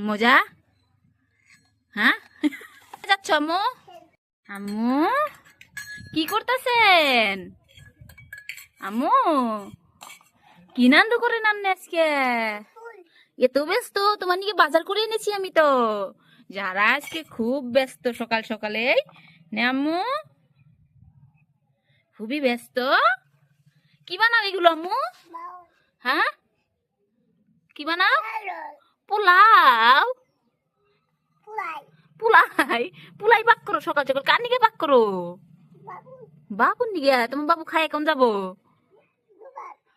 মজা। হ্যাঁ যাচ্ছ আম্মু? আম্মু কি করতেছেন? আম্মু কি নান্দু করে নান্নে আজকে? এত ব্যস্ত? তোমার নিয়ে বাজার করে এনেছি আমি তো। যারা আজকে খুব ব্যস্ত সকাল সকালে। নে আম্মু, খুবই ব্যস্ত। কি বানাও এগুলো আম্মু? হ্যাঁ কি বানাও? পোলাও? পুলাই? পুলাই পাক করো সকাল সকাল? কার নিকে পাক করো? বাবুর নিকে? তোমার বাবু খায় এখন যাবো?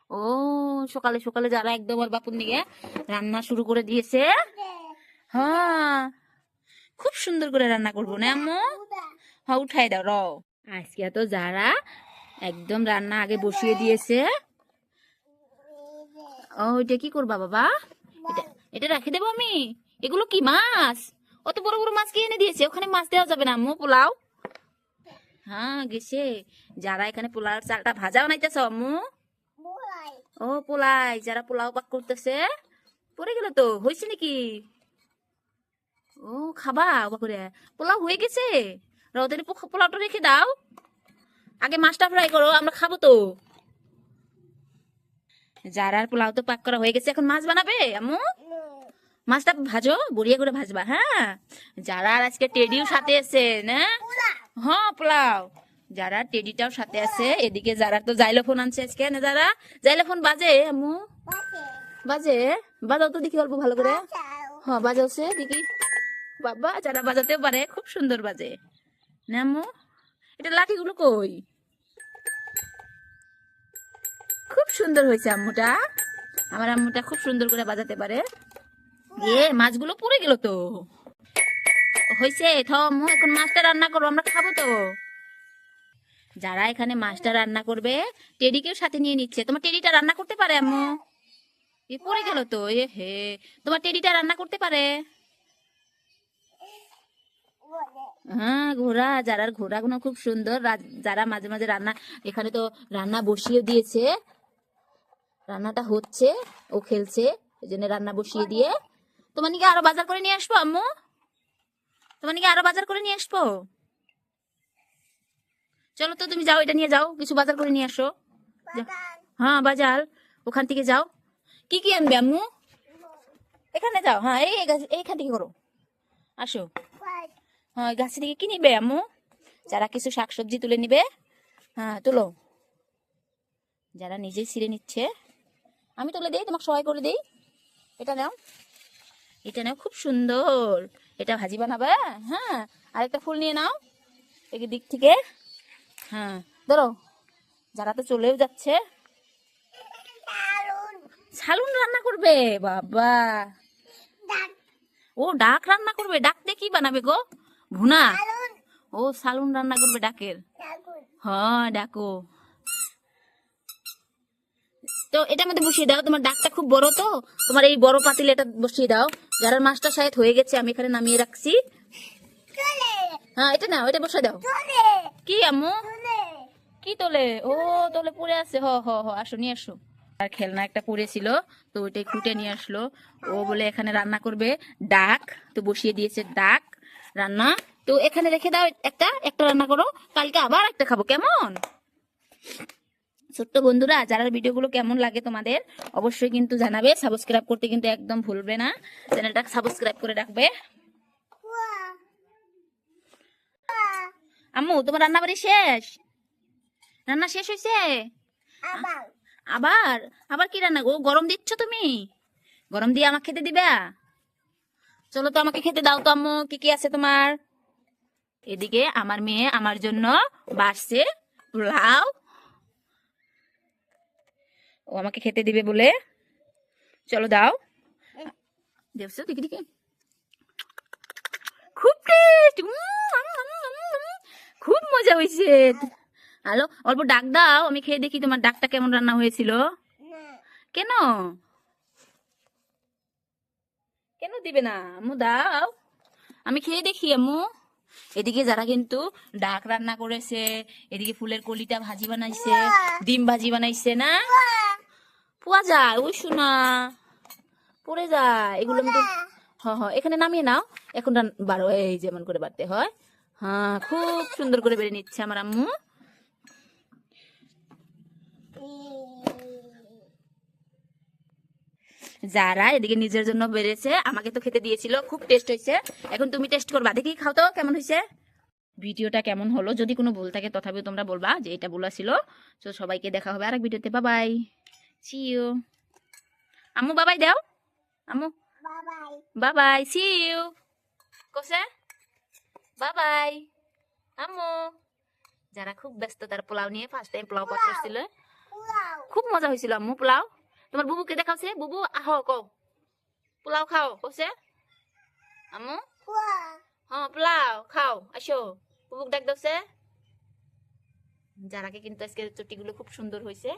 ও, সকালে সকালে যারা একদম আর বাপুর নিকে রান্না শুরু করে দিয়েছে। হ্যাঁ, খুব সুন্দর করে রান্না করবো না আম্মু? হ্যাঁ উঠাই দাও র। আজকে তো যারা একদম রান্না আগে বসিয়ে দিয়েছে। ও এটা কি করবা বাবা? এটা এটা রেখে দেবো আমি? এগুলো কি মাছ? অত বড় বড় মাছ কে এনে দিয়েছে? ওখানে মাছ দেওয়া যাবে না আম্মু? পোলাও? হ্যাঁ গেছে। যারা এখানে পোলাওর চালটা ভাজা বানাইতেছ আম্মু? ও পোলাই, যারা পোলাও পাক করতেছে। পড়ে গেল তো, হয়েছে নাকি? ও খাবা বাপুরে? পোলাও হয়ে গেছে? রোদের পোলাওটা রেখে দাও, আগে মাছটা ফ্রাই করো, আমরা খাবো তো। যারার পোলাও তো পাক করা হয়ে গেছে, এখন মাছ বানাবে আম্মু? মাছটা ভাজো, বড়িয়া করে ভাজবা। হ্যাঁ, যারা আজকে টেডিও সাথে আছে না? হ্যাঁ পোলাও। যারা টেডিটাও সাথে আছে। এদিকে যারা তো জাইলোফোন আনছে আজকে না? যারা জাইলোফোন বাজে আম্মু? বাজে? বাজাও তো দেখি অল্প ভালো করে। হ্যাঁ বাজাওছে দেখি। বাবা যারা বাজাতেও পারে, খুব সুন্দর বাজে না আম্মু? এটা লাঠিগুলো কই? খুব সুন্দর হয়েছে আম্মুটা। আমার আম্মুটা খুব সুন্দর করে বাজাতে পারে। মাছগুলো পুড়ে গেল তো। হয়েছে থম, এখন মাছটা রান্না করো, আমরা খাবো তো। যারা এখানে মাছটা রান্না করবে, টেডিকেও সাথে নিয়ে নিচ্ছে। তোমার টেডিটা রান্না করতে পারে আম্মু? এ পড়ে গেল তো। এ হে, তোমার টেডিটা রান্না করতে পারে? হ্যাঁ ঘোড়া, যারার ঘোড়াগুলো খুব সুন্দর। যারা মাঝে মাঝে রান্না, এখানে তো রান্না বসিয়ে দিয়েছে, রান্নাটা হচ্ছে, ও খেলছে, এই জন্য রান্না বসিয়ে দিয়ে। তোমার নাকি আরো বাজার করে নিয়ে আসবো আম্মু? তোমার নাকি আরো বাজার করে নিয়ে আসবো? চলো তো তুমি যাও, এটা নিয়ে যাও, কিছু বাজার করে নিয়ে আসো। হ্যাঁ বাজার, ওখান থেকে যাও। কি কি আনবে আম্মু? এখানে যাও। হ্যাঁ এইখান থেকে করো, আসো। হ্যাঁ গাছ থেকে কি নিবে আম্মু? যারা কিছু শাকসবজি তুলে নিবে। হ্যাঁ তুলো। যারা নিজেই ছিঁড়ে নিচ্ছে, আমি তুলে দিই, তোমাকে সহায় করে দিই। এটা নাও, এটা নাও, খুব সুন্দর। এটা ভাজি বানাবে। হ্যাঁ, আরেকটা ফুল নিয়ে নাও এই দিক থেকে। হ্যাঁ ধরো। যারা তো চলেও যাচ্ছে। সালুন রান্না করবে? বাবা, ও ডাক রান্না করবে। ডাক দিয়ে কি বানাবে গো? ভুনা? ও সালুন রান্না করবে ডাকের। হ্যাঁ ডাকো। তো এটার মধ্যে বসিয়ে দাও, তোমার ডাকটা খুব বড় তো, তোমার এই বড় পাতিলে এটা বসিয়ে দাও। যারা মাছটা শায়দ হয়ে গেছে, আমি এখানে নামিয়ে রাখছি। হ্যাঁ এটা নাও, এটা বসে দাও। কি আম্মু? কি তোলে? ও তোলে পড়ে আছে। হ হ হ, আসো নিয়ে আসো। আর খেলনা একটা পড়েছিল, তো ওইটাই খুঁটে নিয়ে আসলো। ও বলে এখানে রান্না করবে ডাক, তো বসিয়ে দিয়েছে ডাক রান্না। তো এখানে রেখে দাও, একটা একটা রান্না করো, কালকে আবার একটা খাবো, কেমন? ছোট্ট বন্ধুরা, যারা ভিডিওগুলো কেমন লাগে তোমাদের অবশ্যই কিন্তু জানাবে। সাবস্ক্রাইব করতে কিন্তু একদম ভুলবে না, চ্যানেলটা সাবস্ক্রাইব করে রাখবে। আম্মু তোমার রান্না বাড়ি শেষ? রান্না শেষ হয়েছে? আবার? আবার কি রান্না গো? গরম দিচ্ছ তুমি? গরম দিয়ে আমাকে খেতে দিবা? চলো তো আমাকে খেতে দাও তো আম্মু, কি কি আছে তোমার? এদিকে আমার মেয়ে আমার জন্য বাড়ছে পোলাও, ও আমাকে খেতে দিবে বলে। চলো দাও। দেখছো দেখি দেখি, খুব টেস্ট, খুব মজা হয়েছে। হ্যালো, অল্প ডাক দাও, আমি খেয়ে দেখি তোমার ডাকটা কেমন রান্না হয়েছিল। কেন? কেন দিবে না আম্মু? দাও, আমি খেয়ে দেখি আম্মু। এদিকে যারা কিন্তু ডাক রান্না করেছে, এদিকে ফুলের কলিটা ভাজি বানাইছে, ডিম ভাজি বানাইছে না? পোয়া যায় ওই শোনা, পড়ে যায় এগুলো। এখানে নামিয়ে নাও। এখন বারো, এই যেমন করে বাড়তে হয়। হ্যাঁ, খুব সুন্দর করে বেড়ে নিচ্ছে আমার আম্মু। যারা এদিকে নিজের জন্য বেড়েছে, আমাকে তো খেতে দিয়েছিল, খুব টেস্ট হয়েছে। এখন তুমি টেস্ট করবা, দেখি খাও তো কেমন হয়েছে। ভিডিওটা কেমন হলো, যদি কোনো ভুল থাকে তথাপিও তোমরা বলবা যে এটা ভুল ছিল। তো সবাইকে দেখা হবে আরেক ভিডিওতে। বাবাই, সি ইউ। আম্মু বাবাই দাও, আম্মু বাবাই, সি ইউ কোসে, বাবাই আম্মু। যারা খুব ব্যস্ত, তার পোলাও নিয়ে ফার্স্ট টাইম পোলাও পাক করছিল, খুব মজা হয়েছিল আম্মু পোলাও। তোমার বুবুকে দেখাওছে, বুবু আহো কও পোলাও খাও কোসে আম্মু। হ্যাঁ পোলাও খাও, আসো বুবুক ডাক দাওছে। যারাকে কিন্তু আজকে চুটিগুলো খুব সুন্দর হয়েছে।